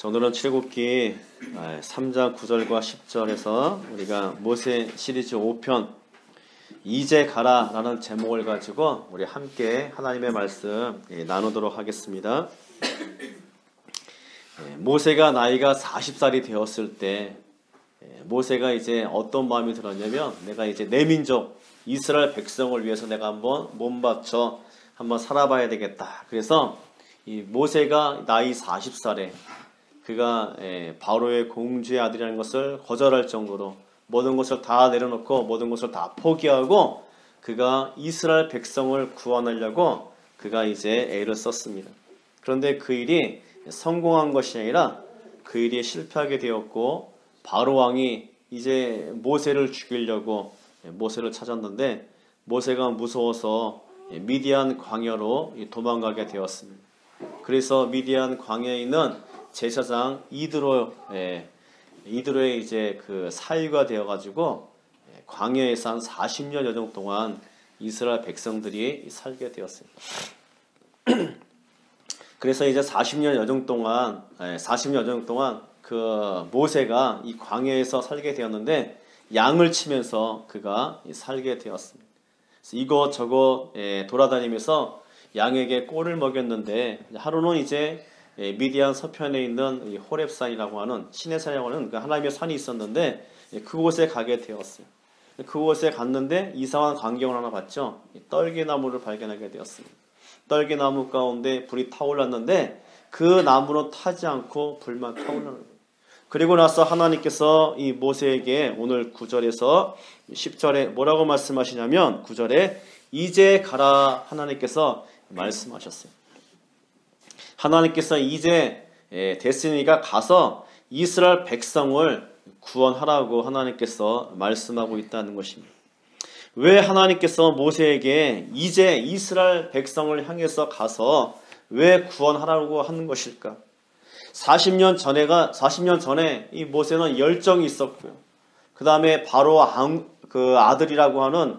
오늘은 출애굽기 3장 9절과 10절에서 우리가 모세 시리즈 5편 이제 가라 라는 제목을 가지고 우리 함께 하나님의 말씀 나누도록 하겠습니다. 모세가 나이가 40살이 되었을 때 모세가 이제 어떤 마음이 들었냐면, 내가 이제 내 민족 이스라엘 백성을 위해서 내가 한번 몸바쳐 한번 살아봐야 되겠다. 그래서 이 모세가 나이 40살에 그가 바로의 공주의 아들이라는 것을 거절할 정도로 모든 것을 다 내려놓고 모든 것을 다 포기하고 그가 이스라엘 백성을 구원하려고 그가 이제 애를 썼습니다. 그런데 그 일이 성공한 것이 아니라 그 일이 실패하게 되었고, 바로 왕이 이제 모세를 죽이려고 모세를 찾았는데 모세가 무서워서 미디안 광야로 도망가게 되었습니다. 그래서 미디안 광야에 있는 제사장 이드로의 이제 그 사위가 되어가지고 광야에서 한 40년 여정 동안 이스라엘 백성들이 살게 되었습니다. 그래서 이제 40년 여정 동안 그 모세가 이 광야에서 살게 되었는데 양을 치면서 그가 살게 되었습니다. 그래서 이것저것 돌아다니면서 양에게 꼴을 먹였는데, 하루는 이제 미디안 서편에 있는 호렙산이라고 하는 신의 산이라고 하는 그 하나님의 산이 있었는데 그곳에 가게 되었어요. 그곳에 갔는데 이상한 광경을 하나 봤죠. 떨기나무를 발견하게 되었습니다. 떨기나무 가운데 불이 타올랐는데 그 나무는 타지 않고 불만 타올라는 거예요. 그리고 나서 하나님께서 이 모세에게 오늘 9절에서 10절에 뭐라고 말씀하시냐면, 9절에 이제 가라 하나님께서 말씀하셨어요. 하나님께서 이제 됐으니까 가서 이스라엘 백성을 구원하라고 하나님께서 말씀하고 있다는 것입니다. 왜 하나님께서 모세에게 이제 이스라엘 백성을 향해서 가서 왜 구원하라고 하는 것일까? 40년 전에 이 모세는 열정이 있었고요. 그 다음에 바로 그 아들이라고 하는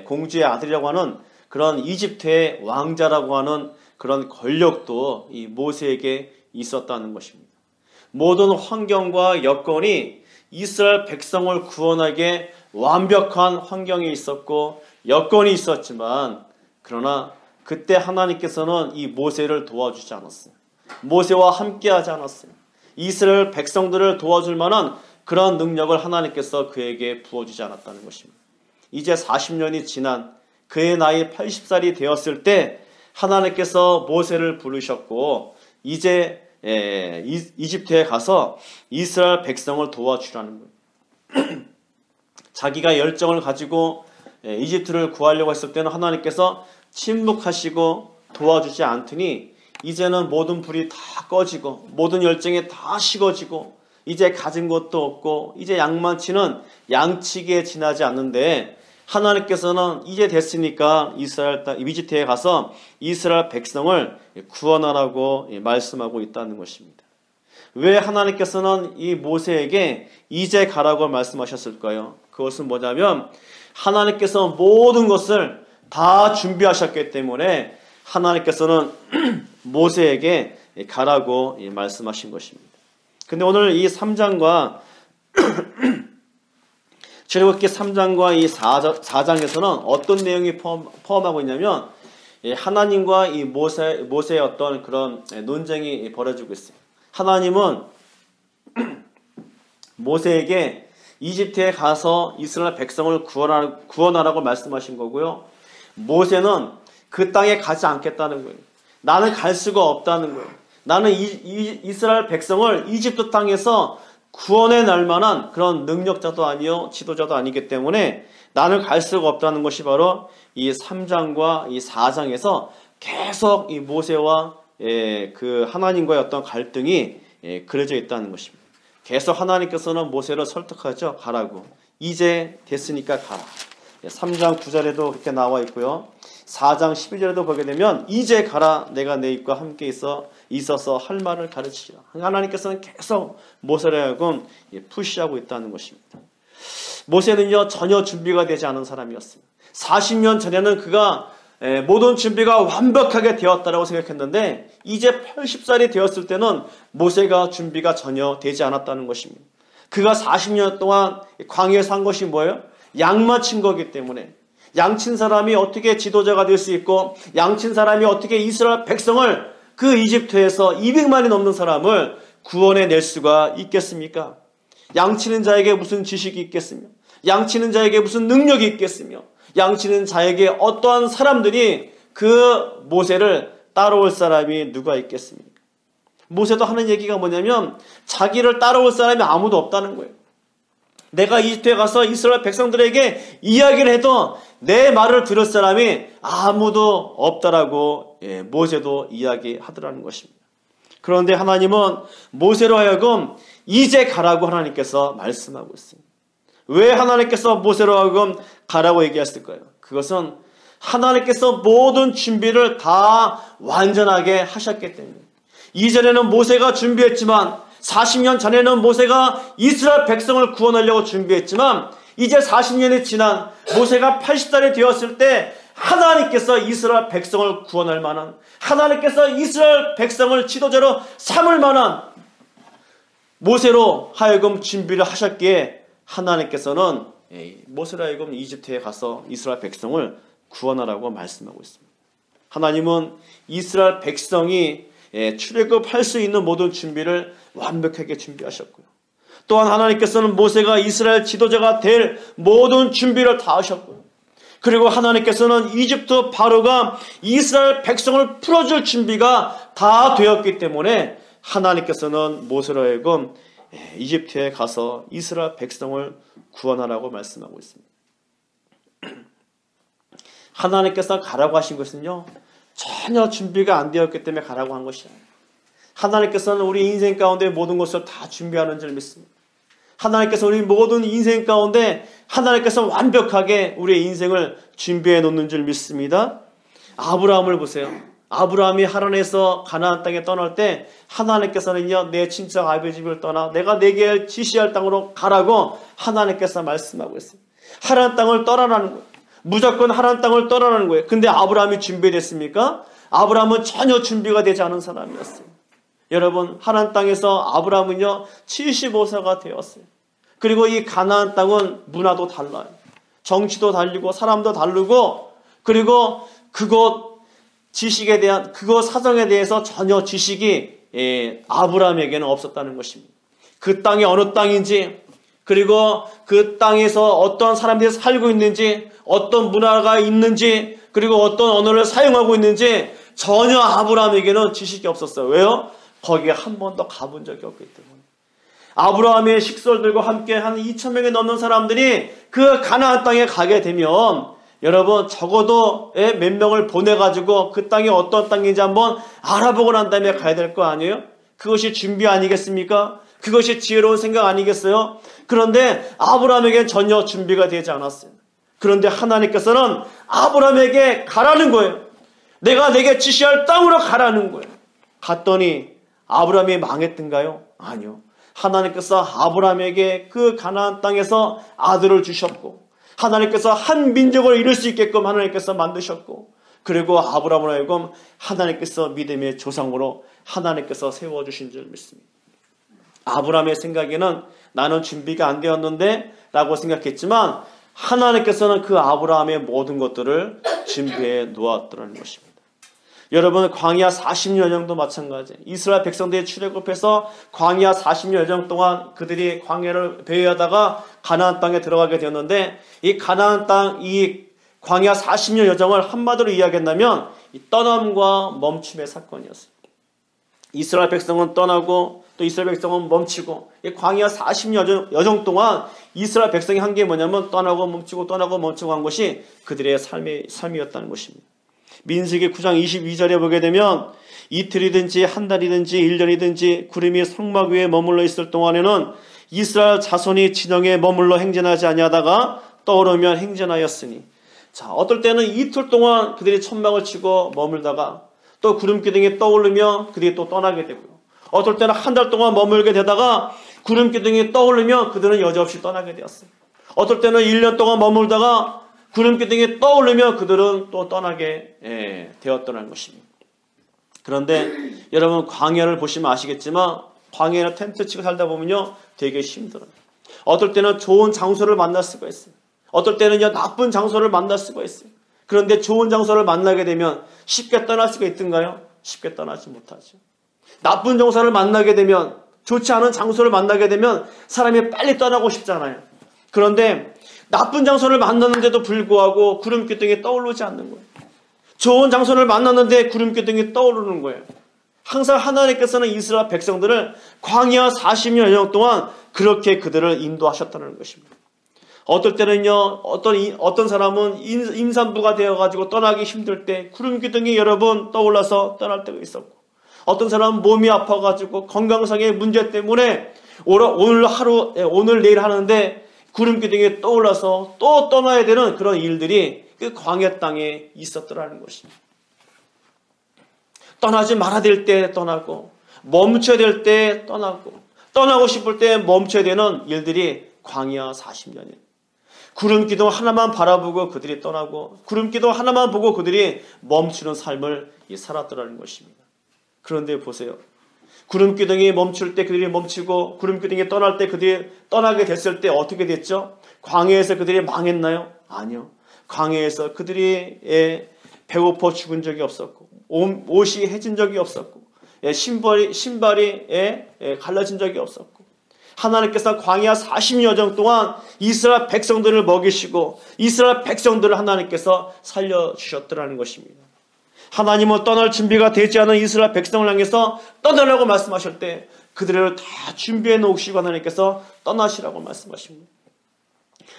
공주의 아들이라고 하는 그런 이집트의 왕자라고 하는 그런 권력도 이 모세에게 있었다는 것입니다. 모든 환경과 여건이 이스라엘 백성을 구원하게 완벽한 환경이 있었고 여건이 있었지만, 그러나 그때 하나님께서는 이 모세를 도와주지 않았어요. 모세와 함께하지 않았어요. 이스라엘 백성들을 도와줄 만한 그런 능력을 하나님께서 그에게 부어주지 않았다는 것입니다. 이제 40년이 지난 그의 나이 80살이 되었을 때 하나님께서 모세를 부르셨고 이제 이집트에 가서 이스라엘 백성을 도와주라는 거예요. 자기가 열정을 가지고 이집트를 구하려고 했을 때는 하나님께서 침묵하시고 도와주지 않더니 이제는 모든 불이 다 꺼지고 모든 열정이 다 식어지고 이제 가진 것도 없고 이제 양만치는 양치기에 지나지 않는데, 하나님께서는 이제 됐으니까 이집트에 가서 이스라엘 백성을 구원하라고 말씀하고 있다는 것입니다. 왜 하나님께서는 이 모세에게 이제 가라고 말씀하셨을까요? 그것은 뭐냐면, 하나님께서 모든 것을 다 준비하셨기 때문에 하나님께서는 모세에게 가라고 말씀하신 것입니다. 근데 오늘 이 3장과 출애굽기 3장과 이 4장에서는 어떤 내용이 포함하고 있냐면, 하나님과 이 모세의 어떤 그런 논쟁이 벌어지고 있어요. 하나님은 모세에게 이집트에 가서 이스라엘 백성을 구원하라고 말씀하신 거고요. 모세는 그 땅에 가지 않겠다는 거예요. 나는 갈 수가 없다는 거예요. 나는 이스라엘 백성을 이집트 땅에서 구원해 낼 만한 그런 능력자도 아니요 지도자도 아니기 때문에 나는 갈 수가 없다는 것이 바로 이 3장과 이 4장에서 계속 이 모세와 그 하나님과의 어떤 갈등이 그려져 있다는 것입니다. 계속 하나님께서는 모세를 설득하죠. 가라고. 이제 됐으니까 가라. 3장 9절에도 그렇게 나와 있고요. 4장 12절에도 보게 되면 이제 가라, 내가 내 입과 함께 있어서 할 말을 가르치라. 하나님께서는 계속 모세를 하여금 푸시하고 있다는 것입니다. 모세는요 전혀 준비가 되지 않은 사람이었습니다. 40년 전에는 그가 모든 준비가 완벽하게 되었다라고 생각했는데 이제 80살이 되었을 때는 모세가 준비가 전혀 되지 않았다는 것입니다. 그가 40년 동안 광야에서 한 것이 뭐예요? 양만 친 거기 때문에 양친 사람이 어떻게 지도자가 될 수 있고 양친 사람이 어떻게 이스라엘 백성을 그 이집트에서 200만이 넘는 사람을 구원해 낼 수가 있겠습니까? 양치는 자에게 무슨 지식이 있겠으며 양치는 자에게 무슨 능력이 있겠으며 양치는 자에게 어떠한 사람들이 그 모세를 따라올 사람이 누가 있겠습니까? 모세도 하는 얘기가 뭐냐면 자기를 따라올 사람이 아무도 없다는 거예요. 내가 이집트에 가서 이스라엘 백성들에게 이야기를 해도 내 말을 들을 사람이 아무도 없다라고 모세도 이야기하더라는 것입니다. 그런데 하나님은 모세로 하여금 이제 가라고 하나님께서 말씀하고 있습니다. 왜 하나님께서 모세로 하여금 가라고 얘기했을까요? 그것은 하나님께서 모든 준비를 다 완전하게 하셨기 때문에 이전에는 모세가 준비했지만 40년 전에는 모세가 이스라엘 백성을 구원하려고 준비했지만 이제 40년이 지난 모세가 80살이 되었을 때 하나님께서 이스라엘 백성을 구원할 만한 하나님께서 이스라엘 백성을 지도자로 삼을 만한 모세로 하여금 준비를 하셨기에 하나님께서는 모세로 하여금 이집트에 가서 이스라엘 백성을 구원하라고 말씀하고 있습니다. 하나님은 이스라엘 백성이 출애굽할 수 있는 모든 준비를 완벽하게 준비하셨고요. 또한 하나님께서는 모세가 이스라엘 지도자가 될 모든 준비를 다 하셨고요. 그리고 하나님께서는 이집트 바로가 이스라엘 백성을 풀어줄 준비가 다 되었기 때문에 하나님께서는 모세로 하여금 이집트에 가서 이스라엘 백성을 구원하라고 말씀하고 있습니다. 하나님께서 가라고 하신 것은요, 전혀 준비가 안 되었기 때문에 가라고 한 것이 아니에요. 하나님께서는 우리 인생 가운데 모든 것을 다 준비하는 줄 믿습니다. 하나님께서 우리 모든 인생 가운데 하나님께서 완벽하게 우리의 인생을 준비해 놓는 줄 믿습니다. 아브라함을 보세요. 아브라함이 하란에서 가나안 땅에 떠날 때 하나님께서는요, 내 친척 아버지 집을 떠나 내가 내게 지시할 땅으로 가라고 하나님께서 말씀하고 있어요. 하란 땅을 떠나라는 거예요. 무조건 하란 땅을 떠나라는 거예요. 근데 아브라함이 준비됐습니까? 아브라함은 전혀 준비가 되지 않은 사람이었어요. 여러분, 하란 땅에서 아브라함은요 75세가 되었어요. 그리고 이 가나안 땅은 문화도 달라요. 정치도 다르고 사람도 다르고, 그리고 그곳 지식에 대한 그곳 사정에 대해서 전혀 지식이 아브라함에게는 없었다는 것입니다. 그 땅이 어느 땅인지, 그리고 그 땅에서 어떤 사람들이 살고 있는지, 어떤 문화가 있는지, 그리고 어떤 언어를 사용하고 있는지 전혀 아브라함에게는 지식이 없었어요. 왜요? 거기에 한 번도 가본 적이 없기 때문에. 아브라함의 식솔들과 함께 한 2,000명이 넘는 사람들이 그 가나안 땅에 가게 되면 여러분, 적어도 몇 명을 보내가지고 그 땅이 어떤 땅인지 한번 알아보고 난 다음에 가야 될 거 아니에요? 그것이 준비 아니겠습니까? 그것이 지혜로운 생각 아니겠어요? 그런데 아브라함에게는 전혀 준비가 되지 않았어요. 그런데 하나님께서는 아브라함에게 가라는 거예요. 내가 내게 지시할 땅으로 가라는 거예요. 갔더니 아브라함이 망했던가요? 아니요. 하나님께서 아브라함에게 그 가나안 땅에서 아들을 주셨고, 하나님께서 한 민족을 이룰 수 있게끔 하나님께서 만드셨고, 그리고 아브라함을 하여금 하나님께서 믿음의 조상으로 하나님께서 세워주신 줄 믿습니다. 아브라함의 생각에는 나는 준비가 안 되었는데 라고 생각했지만 하나님께서는 그 아브라함의 모든 것들을 준비해 놓았더라는 것입니다. 여러분, 광야 40년 정도 마찬가지. 이스라엘 백성들이 출애굽해서 광야 40년 여정 동안 그들이 광야를 배회하다가 가나안 땅에 들어가게 되었는데, 이 가나안 땅, 이 광야 40년 여정을 한마디로 이야기한다면 이 떠남과 멈춤의 사건이었어요. 이스라엘 백성은 떠나고 또 이스라엘 백성은 멈추고, 이 광야 40년 여정 동안 이스라엘 백성이 한 게 뭐냐면 떠나고 멈추고 떠나고 멈추고 한 것이 그들의 삶이었다는 것입니다. 민수기 9장 22절에 보게 되면 이틀이든지 한 달이든지 1년이든지 구름이 성막 위에 머물러 있을 동안에는 이스라엘 자손이 진영에 머물러 행진하지 아니하다가 떠오르면 행진하였으니, 자, 어떨 때는 이틀 동안 그들이 천막을 치고 머물다가 또 구름 기둥이 떠오르면 그들이 또 떠나게 되고요. 어떨 때는 한 달 동안 머물게 되다가 구름 기둥이 떠오르면 그들은 여지없이 떠나게 되었어요. 어떨 때는 1년 동안 머물다가 구름 기둥이 떠오르며 그들은 또 떠나게 되었더라는 것입니다. 그런데 여러분 광야를 보시면 아시겠지만 광야는 텐트 치고 살다 보면요 되게 힘들어요. 어떨 때는 좋은 장소를 만날 수가 있어요. 어떨 때는요 나쁜 장소를 만날 수가 있어요. 그런데 좋은 장소를 만나게 되면 쉽게 떠날 수가 있던가요? 쉽게 떠나지 못하죠. 나쁜 장소를 만나게 되면, 좋지 않은 장소를 만나게 되면 사람이 빨리 떠나고 싶잖아요. 그런데 나쁜 장소를 만났는데도 불구하고 구름 기둥이 떠오르지 않는 거예요. 좋은 장소를 만났는데 구름 기둥이 떠오르는 거예요. 항상 하나님께서는 이스라엘 백성들을 광야 40년 여정 동안 그렇게 그들을 인도하셨다는 것입니다. 어떨 때는요, 어떤 사람은 임산부가 되어가지고 떠나기 힘들 때 구름 기둥이 여러 번 떠올라서 떠날 때가 있었고, 어떤 사람은 몸이 아파가지고 건강상의 문제 때문에 오늘 내일 하는데 구름 기둥이 떠올라서 또 떠나야 되는 그런 일들이 그 광야 땅에 있었더라는 것입니다. 떠나지 말아야 될 때 떠나고, 멈춰야 될 때 떠나고, 떠나고 싶을 때 멈춰야 되는 일들이 광야 40년이에요. 구름 기둥 하나만 바라보고 그들이 떠나고, 구름 기둥 하나만 보고 그들이 멈추는 삶을 살았더라는 것입니다. 그런데 보세요. 구름 기둥이 멈출 때 그들이 멈추고, 구름 기둥이 떠날 때 그들이 떠나게 됐을 때 어떻게 됐죠? 광야에서 그들이 망했나요? 아니요. 광야에서 그들이 배고파 죽은 적이 없었고, 옷이 해진 적이 없었고, 신발이 갈라진 적이 없었고, 하나님께서 광야 40여정 동안 이스라엘 백성들을 먹이시고 이스라엘 백성들을 하나님께서 살려주셨더라는 것입니다. 하나님은 떠날 준비가 되지 않은 이스라엘 백성을 향해서 떠나라고 말씀하실 때 그들을 다 준비해 놓으시고 하나님께서 떠나시라고 말씀하십니다.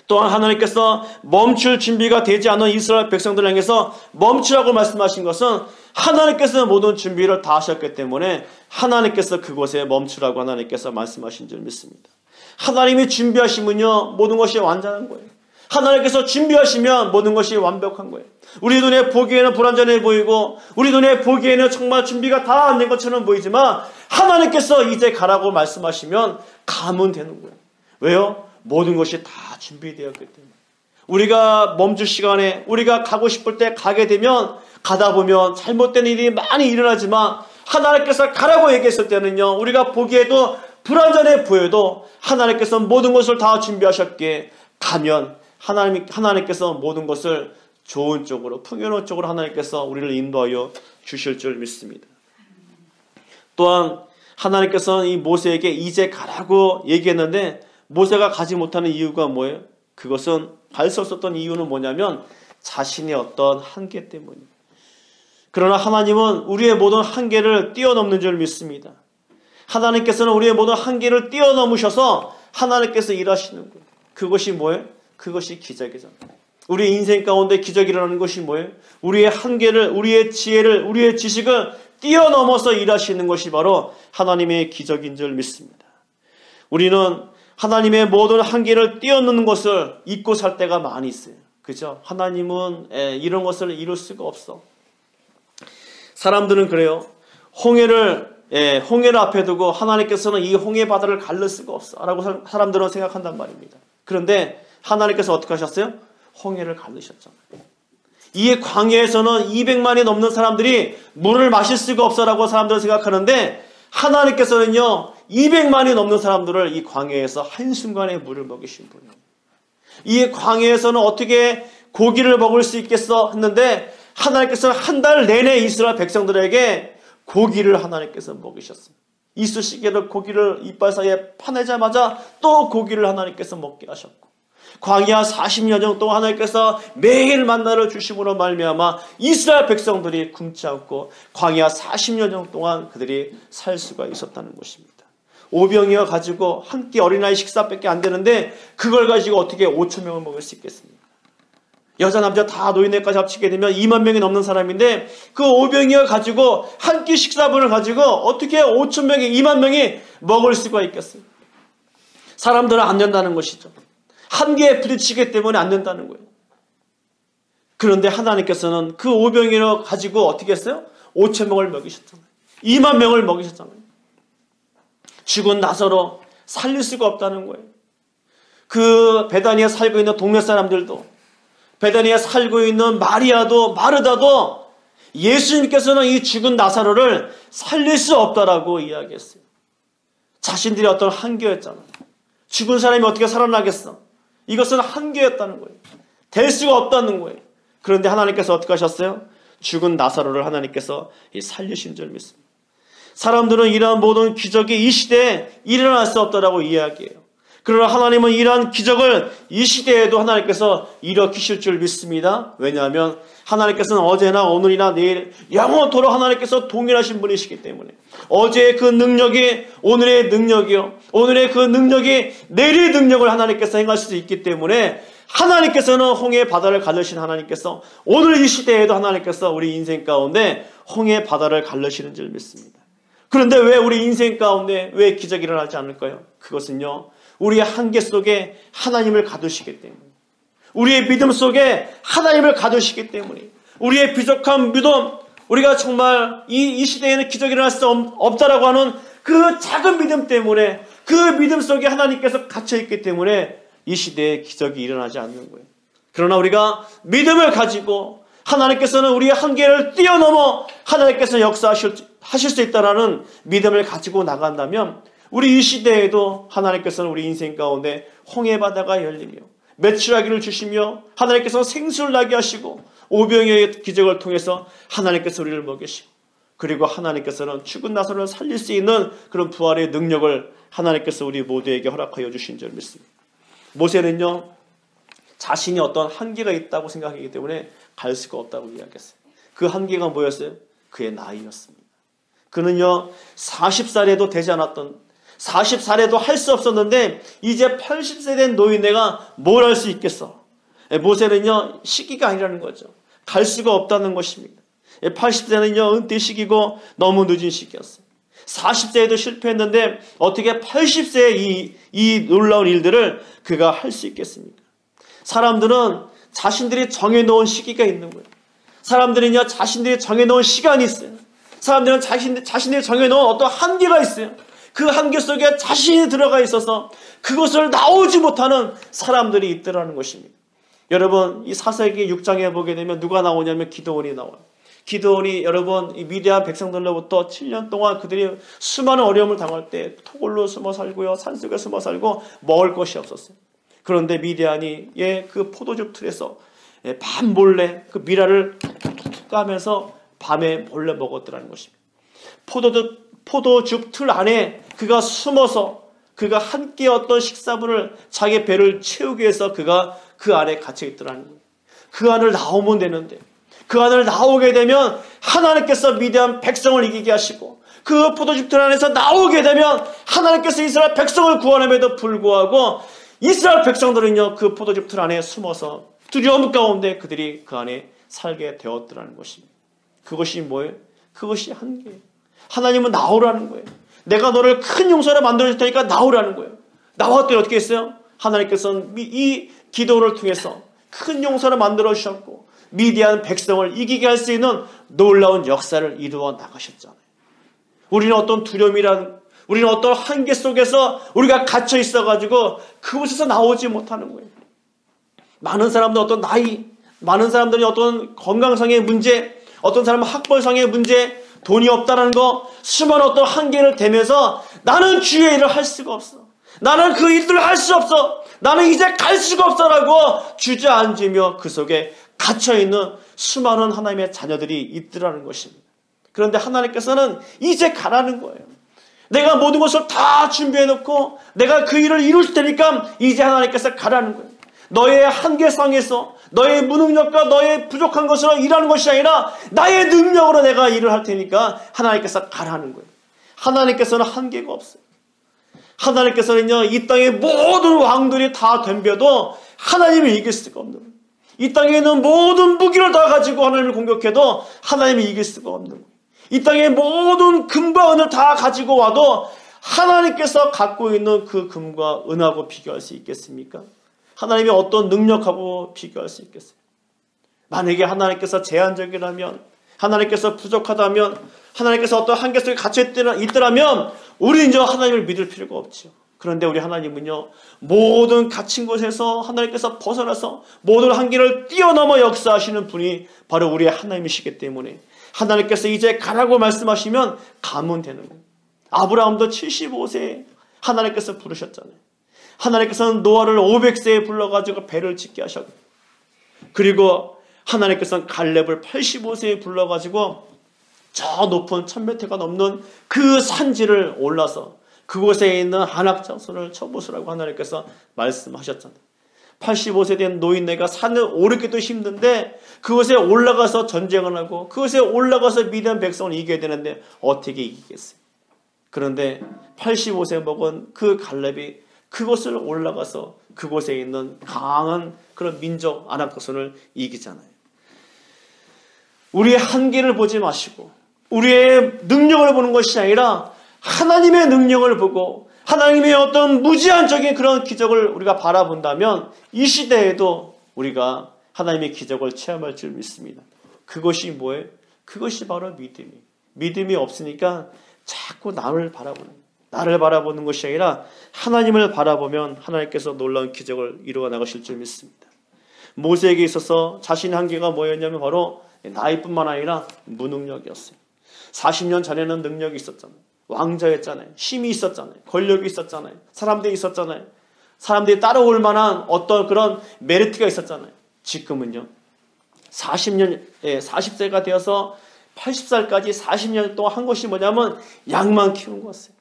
또한 하나님께서 멈출 준비가 되지 않은 이스라엘 백성들을 향해서 멈추라고 말씀하신 것은 하나님께서 모든 준비를 다 하셨기 때문에 하나님께서 그곳에 멈추라고 하나님께서 말씀하신 줄 믿습니다. 하나님이 준비하시면요 모든 것이 완전한 거예요. 하나님께서 준비하시면 모든 것이 완벽한 거예요. 우리 눈에 보기에는 불완전해 보이고 우리 눈에 보기에는 정말 준비가 다 안 된 것처럼 보이지만 하나님께서 이제 가라고 말씀하시면 가면 되는 거예요. 왜요? 모든 것이 다 준비되었기 때문에. 우리가 멈출 시간에 우리가 가고 싶을 때 가게 되면 가다 보면 잘못된 일이 많이 일어나지만 하나님께서 가라고 얘기했을 때는요 우리가 보기에도 불완전해 보여도 하나님께서 모든 것을 다 준비하셨기에 가면 하나님께서 모든 것을 좋은 쪽으로 풍요로운 쪽으로 하나님께서 우리를 인도하여 주실 줄 믿습니다. 또한 하나님께서는 이 모세에게 이제 가라고 얘기했는데 모세가 가지 못하는 이유가 뭐예요? 그것은 갈 수 없었던 이유는 뭐냐면 자신의 어떤 한계 때문입니다. 그러나 하나님은 우리의 모든 한계를 뛰어넘는 줄 믿습니다. 하나님께서는 우리의 모든 한계를 뛰어넘으셔서 하나님께서 일하시는 거예요. 그것이 뭐예요? 그것이 기적이잖아요. 우리 인생 가운데 기적이 일어나는 것이 뭐예요? 우리의 한계를, 우리의 지혜를, 우리의 지식을 뛰어넘어서 일하시는 것이 바로 하나님의 기적인 줄 믿습니다. 우리는 하나님의 모든 한계를 뛰어넘는 것을 잊고 살 때가 많이 있어요. 그죠? 하나님은 이런 것을 이룰 수가 없어. 사람들은 그래요. 홍해를 앞에 두고 하나님께서는 이 홍해 바다를 가를 수가 없어 라고 사람들은 생각한단 말입니다. 그런데 하나님께서 어떻게 하셨어요? 홍해를 가르셨잖아요. 이 광야에서는 200만이 넘는 사람들이 물을 마실 수가 없어 라고 사람들은 생각하는데 하나님께서는요 200만이 넘는 사람들을 이 광야에서 한순간에 물을 먹이신 분이에요. 이 광야에서는 어떻게 고기를 먹을 수 있겠어 했는데 하나님께서는 한 달 내내 이스라엘 백성들에게 고기를 하나님께서 먹이셨어요. 이쑤시개를 고기를 이빨 사이에 파내자마자 또 고기를 하나님께서 먹게 하셨고 광야 40여정 동안 하나님께서 매일 만나를 주심으로 말미암아 이스라엘 백성들이 굶지 않고 광야 40여정 동안 그들이 살 수가 있었다는 것입니다. 오병이어 가지고 한 끼 어린아이 식사밖에 안 되는데 그걸 가지고 어떻게 5천 명을 먹을 수 있겠습니까? 여자 남자 다 노인네까지 합치게 되면 2만 명이 넘는 사람인데 그 오병이어 가지고 한 끼 식사분을 가지고 어떻게 5천 명이 2만 명이 먹을 수가 있겠어요? 사람들은 안 된다는 것이죠. 한계에 부딪히기 때문에 안 된다는 거예요. 그런데 하나님께서는 그 오병이어 가지고 어떻게 했어요? 5천 명을 먹이셨잖아요. 2만 명을 먹이셨잖아요. 죽은 나사로 살릴 수가 없다는 거예요. 그 베다니에 살고 있는 동네 사람들도 베다니에 살고 있는 마리아도 마르다도 예수님께서는 이 죽은 나사로를 살릴 수 없다라고 이야기했어요. 자신들이 어떤 한계였잖아요. 죽은 사람이 어떻게 살아나겠어? 이것은 한계였다는 거예요. 될 수가 없다는 거예요. 그런데 하나님께서 어떻게 하셨어요? 죽은 나사로를 하나님께서 살리신 줄 믿습니다. 사람들은 이러한 모든 기적이 이 시대에 일어날 수 없다라고 이야기해요. 그러나 하나님은 이러한 기적을 이 시대에도 하나님께서 일으키실 줄 믿습니다. 왜냐하면 하나님께서는 어제나 오늘이나 내일 영원토록 하나님께서 동일하신 분이시기 때문에 어제의 그 능력이 오늘의 능력이요, 오늘의 그 능력이 내일의 능력을 하나님께서 행할 수 있기 때문에 하나님께서는 홍해 바다를 가르신 하나님께서 오늘 이 시대에도 하나님께서 우리 인생 가운데 홍해 바다를 가르시는 줄 믿습니다. 그런데 왜 우리 인생 가운데 왜 기적이 일어나지 않을까요? 그것은요, 우리의 한계 속에 하나님을 가두시기 때문에, 우리의 믿음 속에 하나님을 가두시기 때문에, 우리의 부족한 믿음, 우리가 정말 이 시대에는 기적이 일어날 수 없다라고 하는 그 작은 믿음 때문에, 그 믿음 속에 하나님께서 갇혀있기 때문에 이 시대에 기적이 일어나지 않는 거예요. 그러나 우리가 믿음을 가지고 하나님께서는 우리의 한계를 뛰어넘어 하나님께서 역사하실 수 있다는 믿음을 가지고 나간다면 우리 이 시대에도 하나님께서는 우리 인생 가운데 홍해 바다가 열리며 메추라기를 주시며 하나님께서 생수를 나게 하시고 오병이어의 기적을 통해서 하나님께서 우리를 먹이시고, 그리고 하나님께서는 죽은 나사로를 살릴 수 있는 그런 부활의 능력을 하나님께서 우리 모두에게 허락하여 주신 줄 믿습니다. 모세는요, 자신이 어떤 한계가 있다고 생각하기 때문에 갈 수가 없다고 이야기했어요. 그 한계가 뭐였어요? 그의 나이였습니다. 그는요, 40살에도 되지 않았던, 40살에도 할 수 없었는데 이제 80세 된 노인네가 뭘 할 수 있겠어? 모세는요, 시기가 아니라는 거죠. 갈 수가 없다는 것입니다. 80세는요, 은퇴 시기고 너무 늦은 시기였어요. 40세에도 실패했는데 어떻게 80세의 이 놀라운 일들을 그가 할 수 있겠습니까? 사람들은 자신들이 정해놓은 시기가 있는 거예요. 사람들은요, 자신들이 정해놓은 시간이 있어요. 사람들은 자신들이 정해놓은 어떤 한계가 있어요. 그 한계 속에 자신이 들어가 있어서 그것을 나오지 못하는 사람들이 있더라는 것입니다. 여러분, 이 사사기 6장에 보게 되면 누가 나오냐면 기드온이 나와요. 기드온이 여러분, 이 미디안 백성들로부터 7년 동안 그들이 수많은 어려움을 당할 때 토굴로 숨어 살고요, 산속에 숨어 살고 먹을 것이 없었어요. 그런데 미디안이 그 포도즙 틀에서 밤 몰래 그 미라를 툭툭툭 까면서 밤에 몰래 먹었더라는 것입니다. 포도즙 틀 안에 그가 숨어서 그가 한 끼 어떤 식사분을 자기 배를 채우기 위해서 그가 그 안에 갇혀 있더라는 거예요. 그 안을 나오면 되는데, 그 안을 나오게 되면 하나님께서 미디안 백성을 이기게 하시고, 그 포도즙 틀 안에서 나오게 되면 하나님께서 이스라엘 백성을 구원함에도 불구하고 이스라엘 백성들은요, 그 포도즙 틀 안에 숨어서 두려움 가운데 그들이 그 안에 살게 되었더라는 것입니다. 그것이 뭐예요? 그것이 한계예요. 하나님은 나오라는 거예요. 내가 너를 큰 용사로 만들어줄 테니까 나오라는 거예요. 나왔더니 어떻게 했어요? 하나님께서는 이 기도를 통해서 큰 용사로 만들어주셨고 미디안 백성을 이기게 할 수 있는 놀라운 역사를 이루어 나가셨잖아요. 우리는 어떤 우리는 어떤 한계 속에서 우리가 갇혀 있어가지고 그곳에서 나오지 못하는 거예요. 많은 사람들 어떤 나이, 많은 사람들이 어떤 건강상의 문제, 어떤 사람은 학벌상의 문제, 돈이 없다는 거, 수많은 어떤 한계를 대면서 나는 주의 일을 할 수가 없어. 나는 그 일들을 할 수 없어. 나는 이제 갈 수가 없어라고 주저앉으며 그 속에 갇혀있는 수많은 하나님의 자녀들이 있더라는 것입니다. 그런데 하나님께서는 이제 가라는 거예요. 내가 모든 것을 다 준비해놓고 내가 그 일을 이룰 테니까 이제 하나님께서 가라는 거예요. 너의 한계상에서 너의 무능력과 너의 부족한 것으로 일하는 것이 아니라 나의 능력으로 내가 일을 할 테니까 하나님께서 가라는 거예요. 하나님께서는 한계가 없어요. 하나님께서는요, 이 땅의 모든 왕들이 다 덤벼도 하나님을 이길 수가 없는 거예요. 이 땅에 있는 모든 무기를 다 가지고 하나님을 공격해도 하나님을 이길 수가 없는 거예요. 이 땅의 모든 금과 은을 다 가지고 와도 하나님께서 갖고 있는 그 금과 은하고 비교할 수 있겠습니까? 하나님의 어떤 능력하고 비교할 수 있겠어요? 만약에 하나님께서 제한적이라면, 하나님께서 부족하다면, 하나님께서 어떤 한계 속에 갇혀 있더라면 우리는 이제 하나님을 믿을 필요가 없죠. 그런데 우리 하나님은요, 모든 갇힌 곳에서 하나님께서 벗어나서 모든 한계를 뛰어넘어 역사하시는 분이 바로 우리의 하나님이시기 때문에 하나님께서 이제 가라고 말씀하시면 가면 되는 거예요. 아브라함도 75세에 하나님께서 부르셨잖아요. 하나님께서는 노아를 500세에 불러가지고 배를 짓게 하셨고, 그리고 하나님께서는 갈렙을 85세에 불러가지고 저 높은 1000m가 넘는 그 산지를 올라서 그곳에 있는 안악자손을 쳐보시라고 하나님께서 말씀하셨잖아요. 85세 된 노인네가 산을 오르기도 힘든데 그곳에 올라가서 전쟁을 하고 그곳에 올라가서 미디안 백성을 이겨야 되는데 어떻게 이기겠어요? 그런데 85세 먹은 그 갈렙이 그곳을 올라가서 그곳에 있는 강한 그런 민족 안악자손을 이기잖아요. 우리의 한계를 보지 마시고 우리의 능력을 보는 것이 아니라 하나님의 능력을 보고 하나님의 어떤 무제한적인 그런 기적을 우리가 바라본다면 이 시대에도 우리가 하나님의 기적을 체험할 줄 믿습니다. 그것이 뭐예요? 그것이 바로 믿음이에요. 믿음이 없으니까 자꾸 나를 바라보는 것이 아니라 하나님을 바라보면 하나님께서 놀라운 기적을 이루어 나가실 줄 믿습니다. 모세에게 있어서 자신의 한계가 뭐였냐면 바로 나이뿐만 아니라 무능력이었어요. 40년 전에는 능력이 있었잖아요. 왕자였잖아요. 힘이 있었잖아요. 권력이 있었잖아요. 사람들이 있었잖아요. 사람들이 따라올 만한 어떤 그런 메리트가 있었잖아요. 지금은요. 40세가 되어서 80살까지 40년 동안 한 것이 뭐냐면 양만 키운 것이에요.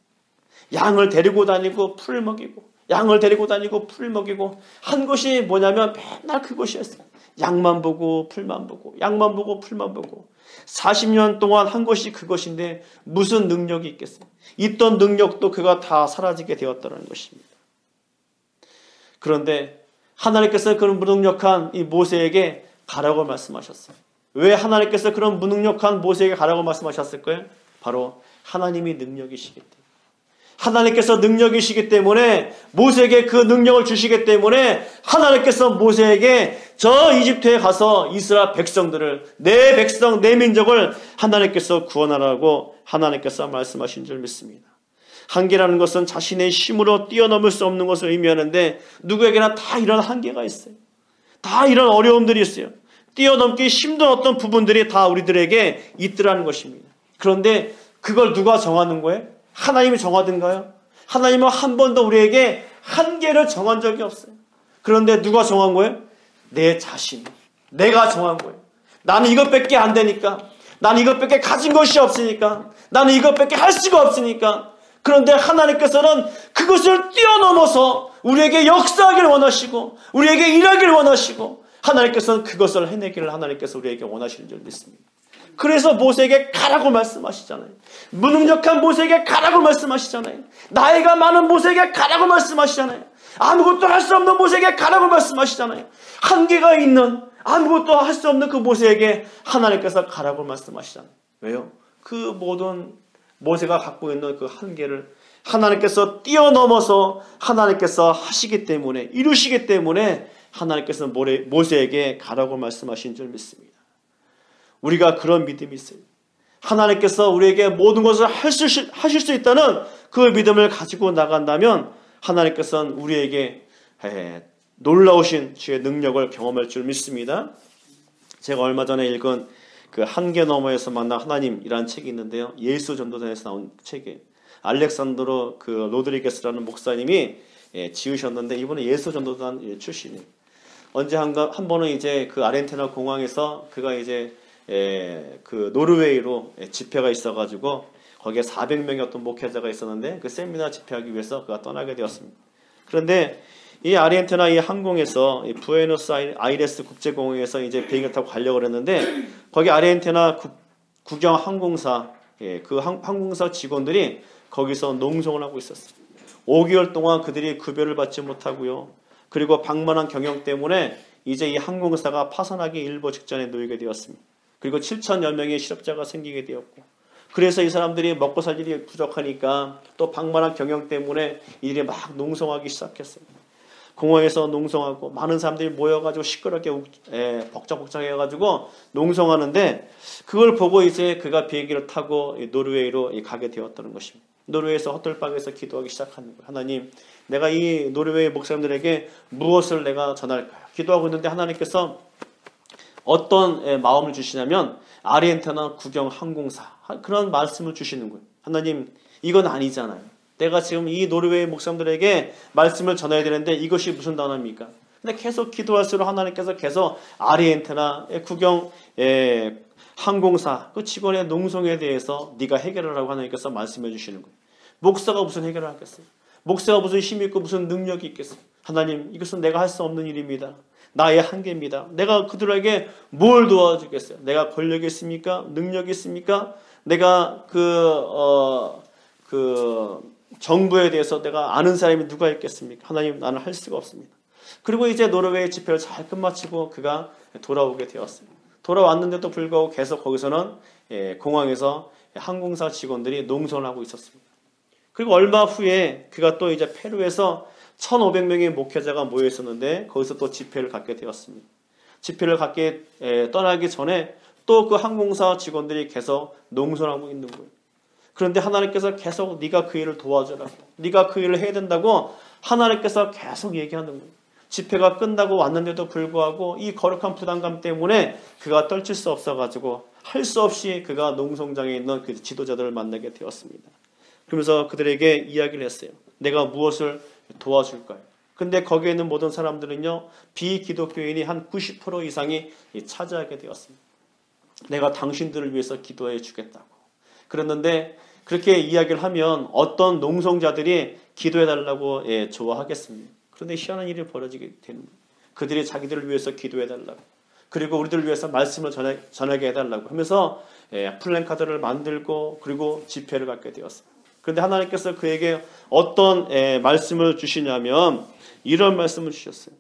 양을 데리고 다니고 풀 먹이고 양을 데리고 다니고 풀 먹이고 한 것이 뭐냐면 맨날 그것이었어요. 양만 보고 풀만 보고 양만 보고 풀만 보고 40년 동안 한 것이 그것인데 무슨 능력이 있겠어요? 있던 능력도 그가 다 사라지게 되었다는 것입니다. 그런데 하나님께서 그런 무능력한 이 모세에게 가라고 말씀하셨어요. 왜 하나님께서 그런 무능력한 모세에게 가라고 말씀하셨을까요? 바로 하나님이 능력이시기 때문에. 하나님께서 능력이시기 때문에 모세에게 그 능력을 주시기 때문에 하나님께서 모세에게 저 이집트에 가서 이스라엘 백성들을 내 백성 내 민족을 하나님께서 구원하라고 하나님께서 말씀하신 줄 믿습니다. 한계라는 것은 자신의 힘으로 뛰어넘을 수 없는 것을 의미하는데 누구에게나 다 이런 한계가 있어요. 다 이런 어려움들이 있어요. 뛰어넘기 힘든 어떤 부분들이 다 우리들에게 있더라는 것입니다. 그런데 그걸 누가 정하는 거예요? 하나님이 정하든가요? 하나님은 한 번도 우리에게 한계를 정한 적이 없어요. 그런데 누가 정한 거예요? 내 자신. 내가 정한 거예요. 나는 이것밖에 안 되니까. 나는 이것밖에 가진 것이 없으니까. 나는 이것밖에 할 수가 없으니까. 그런데 하나님께서는 그것을 뛰어넘어서 우리에게 역사하기를 원하시고 우리에게 일하기를 원하시고 하나님께서는 그것을 해내기를 하나님께서 우리에게 원하시는 줄 믿습니다. 그래서 모세에게 가라고 말씀하시잖아요. 무능력한 모세에게 가라고 말씀하시잖아요. 나이가 많은 모세에게 가라고 말씀하시잖아요. 아무것도 할 수 없는 모세에게 가라고 말씀하시잖아요. 한계가 있는 아무것도 할 수 없는 그 모세에게 하나님께서 가라고 말씀하시잖아요. 왜요? 그 모든 모세가 갖고 있는 그 한계를 하나님께서 뛰어넘어서 하나님께서 하시기 때문에 이루시기 때문에 하나님께서 모세에게 가라고 말씀하신 줄 믿습니다. 우리가 그런 믿음이 있어요. 하나님께서 우리에게 모든 것을 하실 수 있다는 그 믿음을 가지고 나간다면 하나님께서는 우리에게 놀라우신 주의 능력을 경험할 줄 믿습니다. 제가 얼마 전에 읽은 그 한계 너머에서 만난 하나님이라는 책이 있는데요. 예수 전도단에서 나온 책이에요. 알렉산드로 그 로드리게스라는 목사님이 지으셨는데 이분은 예수 전도단 출신이에요. 언제 한 번은 이제 그 아르헨티나 공항에서 그가 이제 그 노르웨이로 집회가 있어가지고 거기에 400명의 어떤 목회자가 있었는데 그 세미나 집회하기 위해서 그가 떠나게 되었습니다. 그런데 이 아르헨티나 이 항공에서 이 부에노스 아이레스 국제공항에서 이제 비행기 타고 가려고 했는데 거기 아르헨티나 국영 항공사 그 항공사 직원들이 거기서 농성을 하고 있었어요. 5개월 동안 그들이 급여를 받지 못하고요. 그리고 방만한 경영 때문에 이제 이 항공사가 파산하기 일보 직전에 놓이게 되었습니다. 그리고 7천여 명의 실업자가 생기게 되었고 그래서 이 사람들이 먹고 살 일이 부족하니까 또 방만한 경영 때문에 이들이 막 농성하기 시작했어요. 공항에서 농성하고 많은 사람들이 모여가지고 시끄럽게 벅장벅장해가지고 농성하는데 그걸 보고 이제 그가 비행기를 타고 노르웨이로 가게 되었다는 것입니다. 노르웨이에서 헛돌방에서 기도하기 시작하는 거예요. 하나님, 내가 이 노르웨이 목사님들에게 무엇을 내가 전할까요? 기도하고 있는데 하나님께서 어떤 마음을 주시냐면 아르헨티나 국영 항공사 그런 말씀을 주시는 거예요. 하나님, 이건 아니잖아요. 내가 지금 이 노르웨이 목사님들에게 말씀을 전해야 되는데 이것이 무슨 단어입니까? 근데 계속 기도할수록 하나님께서 계속 아르헨티나 국영 항공사 그 직원의 농성에 대해서 네가 해결하라고 하나님께서 말씀해 주시는 거예요. 목사가 무슨 해결을 하겠어요? 목사가 무슨 힘이 있고 무슨 능력이 있겠어요? 하나님, 이것은 내가 할 수 없는 일입니다. 나의 한계입니다. 내가 그들에게 뭘 도와주겠어요? 내가 권력이 있습니까? 능력이 있습니까? 내가 정부에 대해서 내가 아는 사람이 누가 있겠습니까? 하나님, 나는 할 수가 없습니다. 그리고 이제 노르웨이 집회를 잘 끝마치고 그가 돌아오게 되었습니다. 돌아왔는데도 불구하고 계속 거기서는 공항에서 항공사 직원들이 농성을 하고 있었습니다. 그리고 얼마 후에 그가 또 이제 페루에서 1,500명의 목회자가 모여 있었는데 거기서 또 집회를 갖게 되었습니다. 집회를 갖게 떠나기 전에 또 그 항공사 직원들이 계속 농성하고 있는 거예요. 그런데 하나님께서 계속 네가 그 일을 도와주라고, 네가 그 일을 해야 된다고 하나님께서 계속 얘기하는 거예요. 집회가 끝나고 왔는데도 불구하고 이 거룩한 부담감 때문에 그가 떨칠 수 없어가지고 할 수 없이 그가 농성장에 있는 그 지도자들을 만나게 되었습니다. 그러면서 그들에게 이야기를 했어요. 내가 무엇을 도와줄까요? 근데 거기에 있는 모든 사람들은요, 비기독교인이 한 90% 이상이 차지하게 되었습니다. 내가 당신들을 위해서 기도해 주겠다고. 그랬는데 그렇게 이야기를 하면 어떤 농성자들이 기도해 달라고 좋아하겠습니까? 그런데 희한한 일이 벌어지게 되는 거예요. 그들이 자기들을 위해서 기도해 달라고, 그리고 우리들을 위해서 말씀을 전하게 해달라고 하면서 플랜카드를 만들고 그리고 집회를 갖게 되었습니다. 그런데 하나님께서 그에게 어떤 말씀을 주시냐면 이런 말씀을 주셨어요.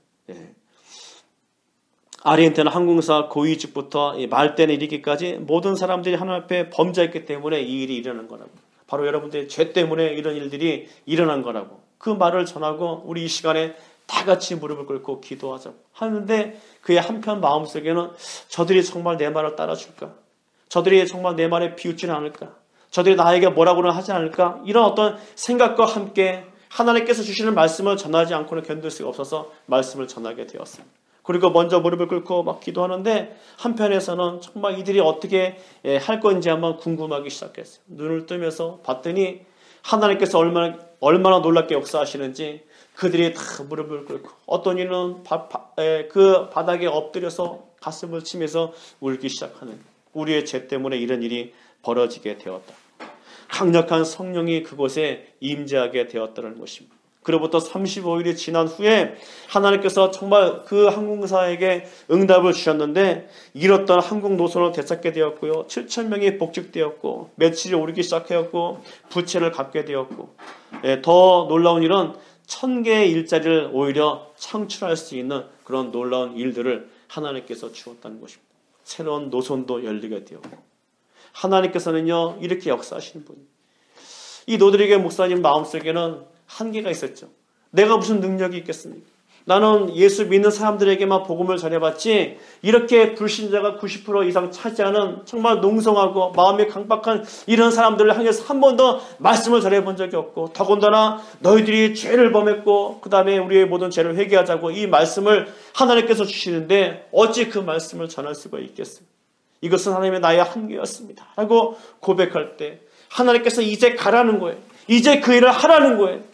아르헨티나 항공사 고위직부터 말대에 이르기까지 모든 사람들이 하나님 앞에 범죄했기 때문에 이 일이 일어난 거라고. 바로 여러분들의 죄 때문에 이런 일들이 일어난 거라고. 그 말을 전하고 우리 이 시간에 다 같이 무릎을 꿇고 기도하자고 하는데 그의 한편 마음속에는 저들이 정말 내 말을 따라줄까? 저들이 정말 내 말에 비웃지는 않을까? 저들이 나에게 뭐라고는 하지 않을까? 이런 어떤 생각과 함께 하나님께서 주시는 말씀을 전하지 않고는 견딜 수가 없어서 말씀을 전하게 되었습니다. 그리고 먼저 무릎을 꿇고 막 기도하는데 한편에서는 정말 이들이 어떻게 할 건지 한번 궁금하기 시작했어요. 눈을 뜨면서 봤더니 하나님께서 얼마나 놀랍게 역사하시는지 그들이 다 무릎을 꿇고 어떤 이는 그 바닥에 엎드려서 가슴을 치면서 울기 시작하는, 우리의 죄 때문에 이런 일이 벌어지게 되었다. 강력한 성령이 그곳에 임재하게 되었다는 것입니다. 그로부터 35일이 지난 후에 하나님께서 정말 그 항공사에게 응답을 주셨는데 잃었던 항공 노선을 되찾게 되었고요. 7,000명이 복직되었고 매출이 오르기 시작하였고 부채를 갚게 되었고, 더 놀라운 일은 1,000개의 일자리를 오히려 창출할 수 있는 그런 놀라운 일들을 하나님께서 주었다는 것입니다. 새로운 노선도 열리게 되었고, 하나님께서는요 이렇게 역사하시는 분이에요. 이 노드리게 목사님 마음속에는 한계가 있었죠. 내가 무슨 능력이 있겠습니까? 나는 예수 믿는 사람들에게만 복음을 전해봤지 이렇게 불신자가 90% 이상 차지하는 정말 농성하고 마음이 강박한 이런 사람들을 향해서 한 번도 말씀을 전해본 적이 없고, 더군다나 너희들이 죄를 범했고 그 다음에 우리의 모든 죄를 회개하자고 이 말씀을 하나님께서 주시는데 어찌 그 말씀을 전할 수가 있겠어요? 이것은 하나님의 나의 한계였습니다 라고 고백할 때 하나님께서 이제 가라는 거예요. 이제 그 일을 하라는 거예요.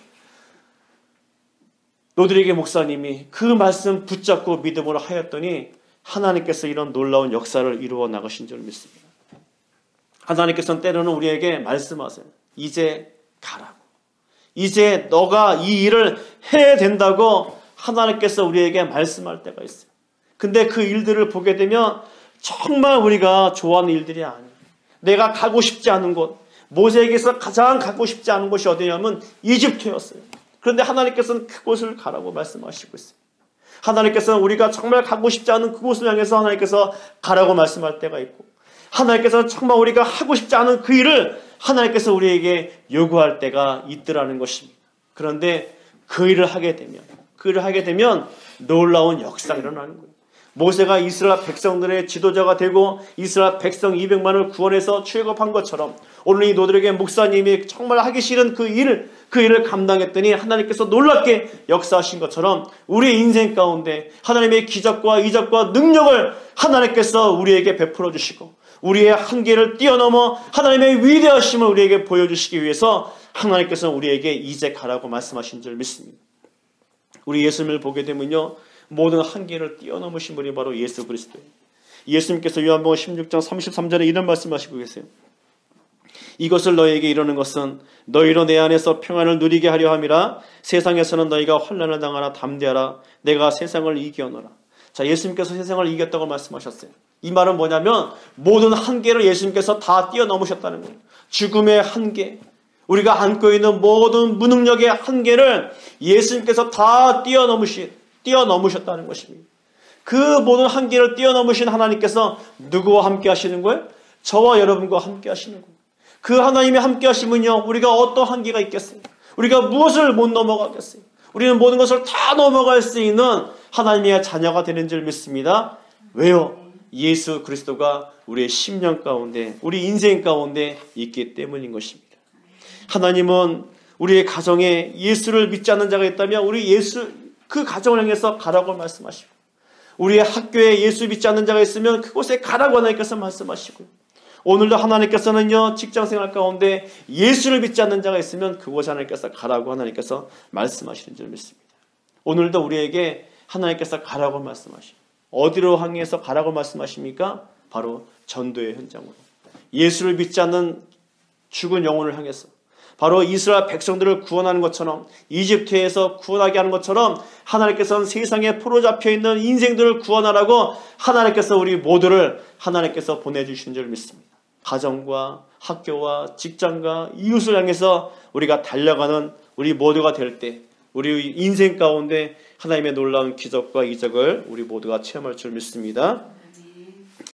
노드리게 목사님이 그 말씀 붙잡고 믿음으로 하였더니 하나님께서 이런 놀라운 역사를 이루어 나가신 줄 믿습니다. 하나님께서는 때로는 우리에게 말씀하세요. 이제 가라고. 이제 너가 이 일을 해야 된다고 하나님께서 우리에게 말씀할 때가 있어요. 근데 그 일들을 보게 되면 정말 우리가 좋아하는 일들이 아니에요. 내가 가고 싶지 않은 곳, 모세에게서 가장 가고 싶지 않은 곳이 어디냐면 이집트였어요. 그런데 하나님께서는 그곳을 가라고 말씀하시고 있어요. 하나님께서는 우리가 정말 가고 싶지 않은 그곳을 향해서 하나님께서 가라고 말씀할 때가 있고, 하나님께서는 정말 우리가 하고 싶지 않은 그 일을 하나님께서 우리에게 요구할 때가 있더라는 것입니다. 그런데 그 일을 하게 되면 놀라운 역사가 일어나는 거예요. 모세가 이스라엘 백성들의 지도자가 되고 이스라엘 백성 200만을 구원해서 출애굽한 것처럼 오늘 이 노드레게 목사님이 정말 하기 싫은 그 일을 감당했더니 하나님께서 놀랍게 역사하신 것처럼 우리의 인생 가운데 하나님의 기적과 이적과 능력을 하나님께서 우리에게 베풀어 주시고 우리의 한계를 뛰어넘어 하나님의 위대하심을 우리에게 보여주시기 위해서 하나님께서 우리에게 이제 가라고 말씀하신 줄 믿습니다. 우리 예수님을 보게 되면요, 모든 한계를 뛰어넘으신 분이 바로 예수 그리스도예요. 예수님께서 요한복음 16장 33절에 이런 말씀하시고 계세요. 이것을 너희에게 이르는 것은 너희로 내 안에서 평안을 누리게 하려 함이라. 세상에서는 너희가 환난을 당하나 담대하라. 내가 세상을 이기었노라. 자, 예수님께서 세상을 이겼다고 말씀하셨어요. 이 말은 뭐냐면 모든 한계를 예수님께서 다 뛰어넘으셨다는 거예요. 죽음의 한계, 우리가 안고 있는 모든 무능력의 한계를 예수님께서 다 뛰어넘으셨다는 것입니다. 그 모든 한계를 뛰어넘으신 하나님께서 누구와 함께 하시는 거예요? 저와 여러분과 함께 하시는 거예요. 그 하나님이 함께 하시면요, 우리가 어떤 한계가 있겠어요? 우리가 무엇을 못 넘어가겠어요? 우리는 모든 것을 다 넘어갈 수 있는 하나님의 자녀가 되는 줄 믿습니다. 왜요? 예수 그리스도가 우리의 심령 가운데, 우리 인생 가운데 있기 때문인 것입니다. 하나님은 우리의 가정에 예수를 믿지 않는 자가 있다면 우리 예수, 그 가정을 향해서 가라고 말씀하시고, 우리의 학교에 예수 믿지 않는 자가 있으면 그곳에 가라고 하나님께서 말씀하시고요. 오늘도 하나님께서는요, 직장생활 가운데 예수를 믿지 않는 자가 있으면 그곳에 하나님께서 가라고 하나님께서 말씀하시는 줄 믿습니다. 오늘도 우리에게 하나님께서 가라고 말씀하시고, 어디로 향해서 가라고 말씀하십니까? 바로 전도의 현장으로, 예수를 믿지 않는 죽은 영혼을 향해서, 바로 이스라엘 백성들을 구원하는 것처럼, 이집트에서 구원하게 하는 것처럼 하나님께서는 세상에 포로잡혀 있는 인생들을 구원하라고 하나님께서 우리 모두를 하나님께서 보내주신 줄 믿습니다. 가정과 학교와 직장과 이웃을 향해서 우리가 달려가는 우리 모두가 될 때 우리 인생 가운데 하나님의 놀라운 기적과 이적을 우리 모두가 체험할 줄 믿습니다.